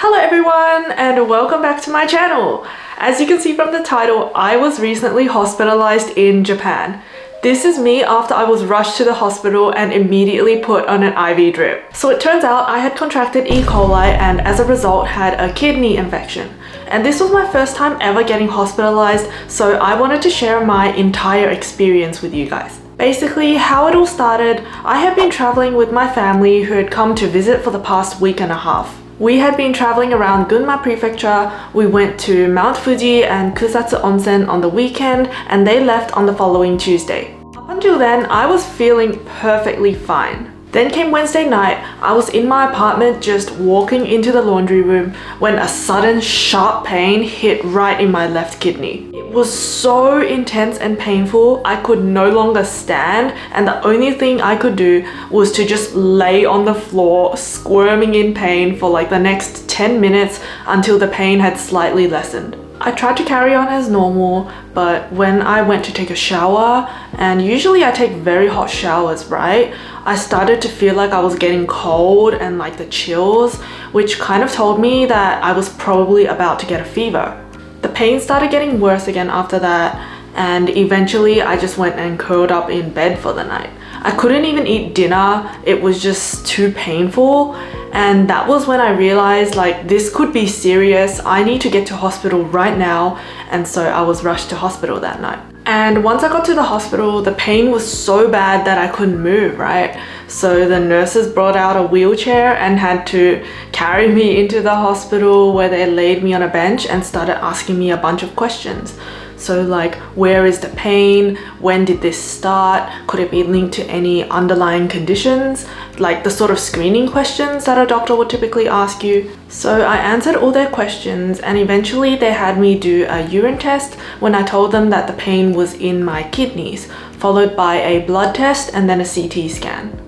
Hello everyone and welcome back to my channel. As you can see from the title, I was recently hospitalized in Japan. This is me after I was rushed to the hospital and immediately put on an IV drip. So it turns out I had contracted E. coli and as a result had a kidney infection. And this was my first time ever getting hospitalized, so I wanted to share my entire experience with you guys. Basically, how it all started, I had been traveling with my family who had come to visit for the past week and a half. We had been traveling around Gunma Prefecture. We went to Mount Fuji and Kusatsu Onsen on the weekend and they left on the following Tuesday. Up until then, I was feeling perfectly fine. Then came Wednesday night. I was in my apartment just walking into the laundry room when a sudden sharp pain hit right in my left kidney. It was so intense and painful, I could no longer stand, and the only thing I could do was to just lay on the floor squirming in pain for like the next 10 minutes until the pain had slightly lessened. I tried to carry on as normal, but when I went to take a shower, and usually I take very hot showers, right? I started to feel like I was getting cold and like the chills, which kind of told me that I was probably about to get a fever. The pain started getting worse again after that, and eventually I just went and curled up in bed for the night. I couldn't even eat dinner, it was just too painful, and that was when I realized like this could be serious, I need to get to hospital right now, and so I was rushed to hospital that night. And once I got to the hospital, the pain was so bad that I couldn't move, right? So the nurses brought out a wheelchair and had to carry me into the hospital where they laid me on a bench and started asking me a bunch of questions. So like, where is the pain? When did this start? Could it be linked to any underlying conditions? Like the sort of screening questions that a doctor would typically ask you. So I answered all their questions and eventually they had me do a urine test when I told them that the pain was in my kidneys, followed by a blood test and then a CT scan.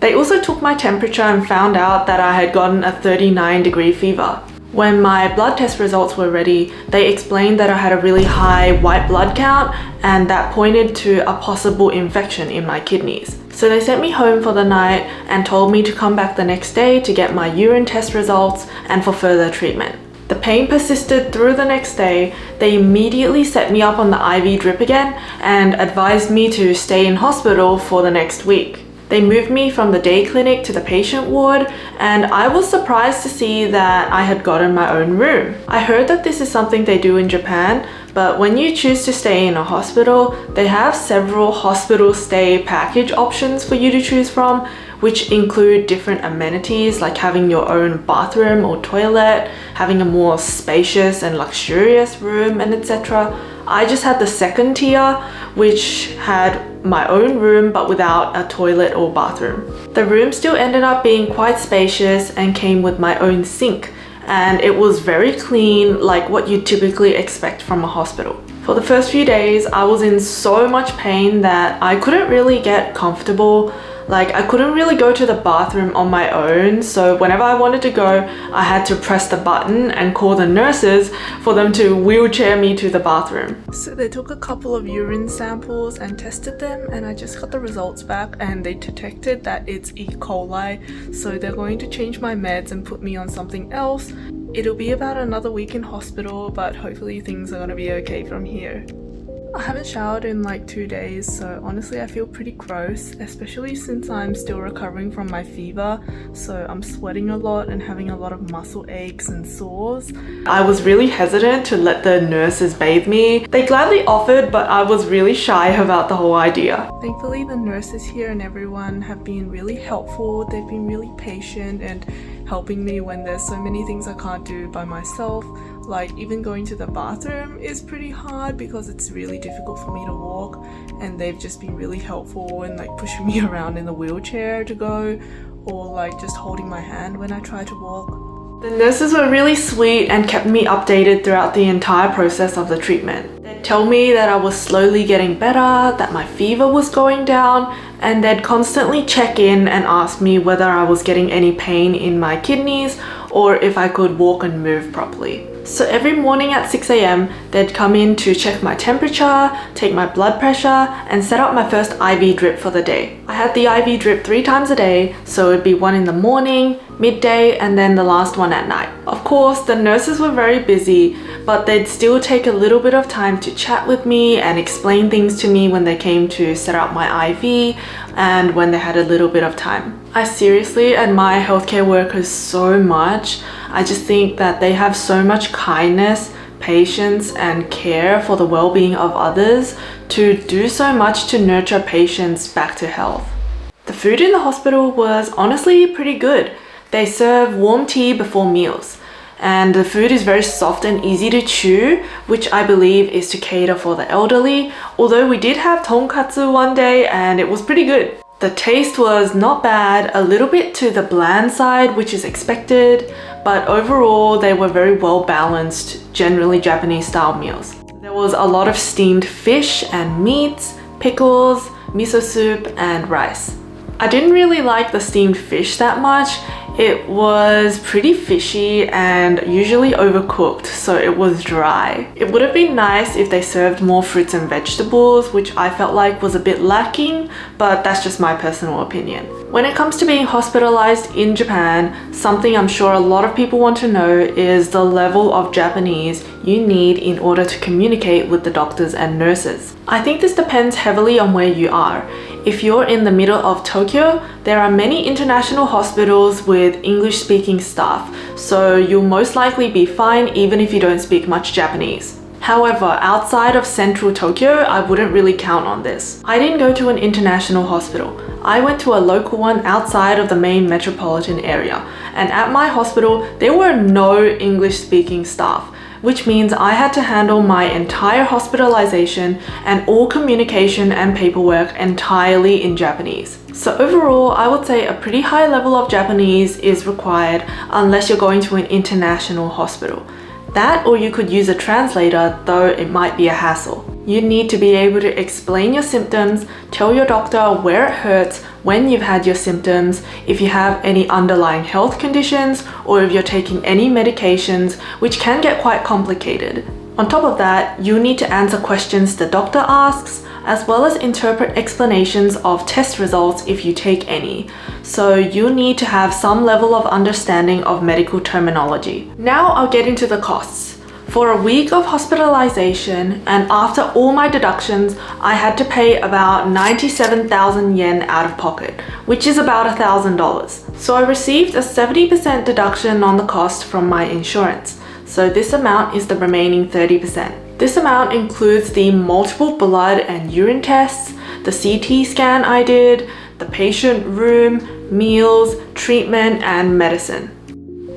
They also took my temperature and found out that I had gotten a 39-degree fever. When my blood test results were ready, they explained that I had a really high white blood count and that pointed to a possible infection in my kidneys. So they sent me home for the night and told me to come back the next day to get my urine test results and for further treatment. The pain persisted through the next day. They immediately set me up on the IV drip again and advised me to stay in hospital for the next week. They moved me from the day clinic to the patient ward, and I was surprised to see that I had gotten my own room. I heard that this is something they do in Japan, but when you choose to stay in a hospital, they have several hospital stay package options for you to choose from, which include different amenities like having your own bathroom or toilet, having a more spacious and luxurious room, and etc. I just had the second tier, which had my own room but without a toilet or bathroom. The room still ended up being quite spacious and came with my own sink, and it was very clean, like what you typically expect from a hospital. For the first few days, I was in so much pain that I couldn't really get comfortable. Like, I couldn't really go to the bathroom on my own, so whenever I wanted to go, I had to press the button and call the nurses for them to wheelchair me to the bathroom. So they took a couple of urine samples and tested them, and I just got the results back and they detected that it's E. coli, so they're going to change my meds and put me on something else. It'll be about another week in hospital, but hopefully things are gonna be okay from here. I haven't showered in like 2 days, so honestly I feel pretty gross, especially since I'm still recovering from my fever, so I'm sweating a lot and having a lot of muscle aches and sores. I was really hesitant to let the nurses bathe me. They gladly offered, but I was really shy about the whole idea. Thankfully the nurses here and everyone have been really helpful. They've been really patient and helping me when there's so many things I can't do by myself. Like even going to the bathroom is pretty hard because it's really difficult for me to walk, and they've just been really helpful in like pushing me around in the wheelchair to go, or like just holding my hand when I try to walk. The nurses were really sweet and kept me updated throughout the entire process of the treatment. They'd tell me that I was slowly getting better, that my fever was going down, and they'd constantly check in and ask me whether I was getting any pain in my kidneys or if I could walk and move properly. So every morning at 6 a.m, they'd come in to check my temperature, take my blood pressure, and set up my first IV drip for the day. I had the IV drip 3 times a day, so it'd be one in the morning, midday, and then the last one at night. Of course, the nurses were very busy, but they'd still take a little bit of time to chat with me and explain things to me when they came to set up my IV and when they had a little bit of time. I seriously admire healthcare workers so much. I just think that they have so much kindness, patience, and care for the well-being of others to do so much to nurture patients back to health. The food in the hospital was honestly pretty good. They serve warm tea before meals, and the food is very soft and easy to chew, which I believe is to cater for the elderly, although we did have tonkatsu one day and it was pretty good. The taste was not bad, a little bit to the bland side, which is expected, but overall they were very well balanced, generally Japanese style meals. There was a lot of steamed fish and meats, pickles, miso soup, and rice. I didn't really like the steamed fish that much. It was pretty fishy and usually overcooked, so it was dry. It would have been nice if they served more fruits and vegetables, which I felt like was a bit lacking, but that's just my personal opinion. When it comes to being hospitalized in Japan, something I'm sure a lot of people want to know is the level of Japanese you need in order to communicate with the doctors and nurses. I think this depends heavily on where you are. If you're in the middle of Tokyo, there are many international hospitals with English-speaking staff, so you'll most likely be fine even if you don't speak much Japanese. However, outside of central Tokyo, I wouldn't really count on this. I didn't go to an international hospital. I went to a local one outside of the main metropolitan area, and at my hospital, there were no English-speaking staff, which means I had to handle my entire hospitalization and all communication and paperwork entirely in Japanese. So overall, I would say a pretty high level of Japanese is required unless you're going to an international hospital. That, or you could use a translator, though it might be a hassle. You need to be able to explain your symptoms, tell your doctor where it hurts, when you've had your symptoms, if you have any underlying health conditions, or if you're taking any medications, which can get quite complicated. On top of that, you need to answer questions the doctor asks, as well as interpret explanations of test results if you take any. So you need to have some level of understanding of medical terminology. Now I'll get into the costs. For a week of hospitalization and after all my deductions, I had to pay about 97,000 yen out of pocket, which is about $1,000. So I received a 70% deduction on the cost from my insurance. So this amount is the remaining 30%. This amount includes the multiple blood and urine tests, the CT scan I did, the patient room, meals, treatment, and medicine.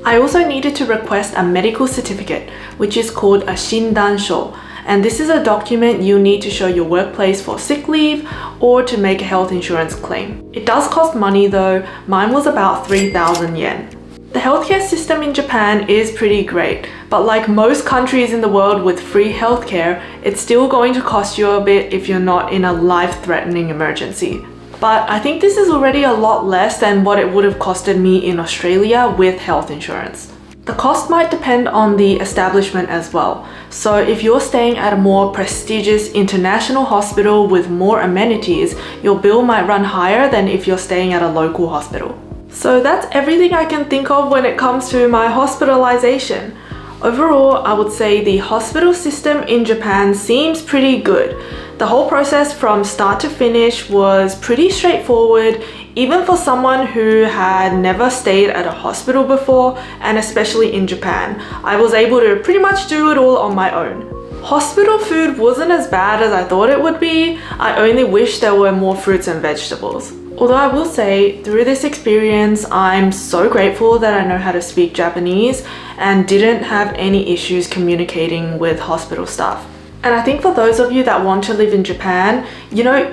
I also needed to request a medical certificate, which is called a shindansho, and this is a document you need to show your workplace for sick leave or to make a health insurance claim. It does cost money though. Mine was about 3,000 yen. The healthcare system in Japan is pretty great, but like most countries in the world with free healthcare, it's still going to cost you a bit if you're not in a life-threatening emergency. But I think this is already a lot less than what it would have costed me in Australia with health insurance. The cost might depend on the establishment as well. So if you're staying at a more prestigious international hospital with more amenities, your bill might run higher than if you're staying at a local hospital. So that's everything I can think of when it comes to my hospitalization. Overall, I would say the hospital system in Japan seems pretty good. The whole process from start to finish was pretty straightforward, even for someone who had never stayed at a hospital before, and especially in Japan. I was able to pretty much do it all on my own. Hospital food wasn't as bad as I thought it would be. I only wish there were more fruits and vegetables. Although I will say, through this experience, I'm so grateful that I know how to speak Japanese and didn't have any issues communicating with hospital staff. And I think for those of you that want to live in Japan,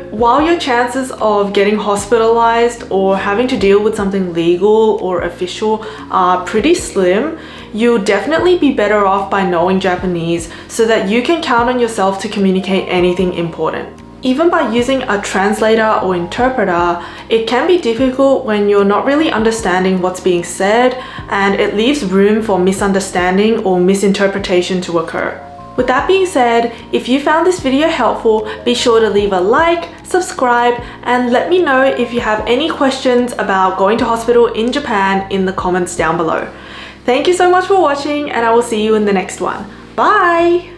while your chances of getting hospitalized or having to deal with something legal or official are pretty slim, you'll definitely be better off by knowing Japanese so that you can count on yourself to communicate anything important. Even by using a translator or interpreter, it can be difficult when you're not really understanding what's being said, and it leaves room for misunderstanding or misinterpretation to occur. With that being said, if you found this video helpful, be sure to leave a like, subscribe, and let me know if you have any questions about going to hospital in Japan in the comments down below. Thank you so much for watching, and I will see you in the next one. Bye!